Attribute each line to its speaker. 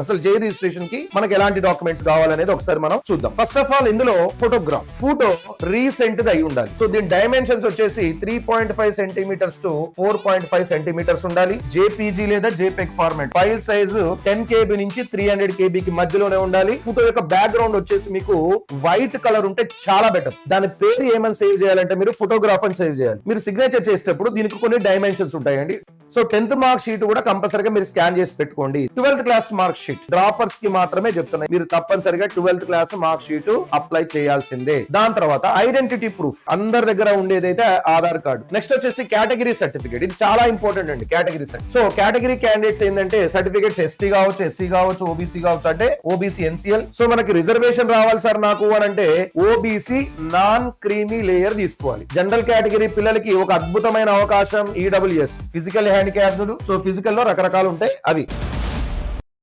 Speaker 1: అసలు జే రిజిస్ట్రేషన్ కి మనకి ఎలాంటి డాక్యుమెంట్స్ కావాలనేది ఒకసారి మనం చూద్దాం. ఫస్ట్ ఆఫ్ ఆల్ ఇందులో ఫోటో రీసెంట్ ది అయి ఉండాలి. సో దీని డైమెన్షన్స్ వచ్చేసి 3.5 సెంటీమీటర్స్ టు 4.5 సెంటీమీటర్స్ ఉండాలి. జేపీజీ లేదా JPEG format. File size 10 KB నుంచి 300 KB కి మధ్యలోనే ఉండాలి. ఫోటో యొక్క బ్యాక్గ్రౌండ్ వచ్చేసి మీకు వైట్ కలర్ ఉంటే చాలా బెటర్. దాని పేరు ఏమని సేవ్ చేయాలంటే మీరు ఫోటోగ్రాఫ్ అని సేవ్ చేయాలి. మీరు సిగ్నేచర్ చేసేటప్పుడు దీనికి కొన్ని డైమెన్షన్స్ ఉంటాయండి. సో 10th మార్క్ షీట్ కూడా కంపల్సరీగా మీరు స్కాన్ చేసి పెట్టుకోండి. 12th class mark sheet droppers కి మాత్రమే చెప్తున్నాయి. మీరు తప్పనిసరిగా 12th class mark sheet apply చేయాల్సిందే. దాని తర్వాత ఐడెంటిటీ ప్రూఫ్ అందరి దగ్గర ఉండేదైతే ఆధార్ కార్డు. నెక్స్ట్ వచ్చేసి కేటగిరీ సర్టిఫికేట్. ఇది చాలా ఇంపార్టెంట్ అండి category certificate. So category candidates ఏంటంటే సర్టిఫికేట్స్ ఎస్టీ కావచ్చు, ఎస్సీ కావచ్చు, ఓబీసీ కావచ్చు. అంటే ఓబీసీ ఎన్సీఎల్. సో మనకి రిజర్వేషన్ రావాలి సార్ నాకు అని అంటే ఓబీసీ నాన్ క్రీమీ లేయర్ తీసుకోవాలి. జనరల్ కేటగిరీ పిల్లలకి ఒక అద్భుతమైన అవకాశం EWS physical handicapped. So physical లో రకరకాలు ఉంటాయి అవి.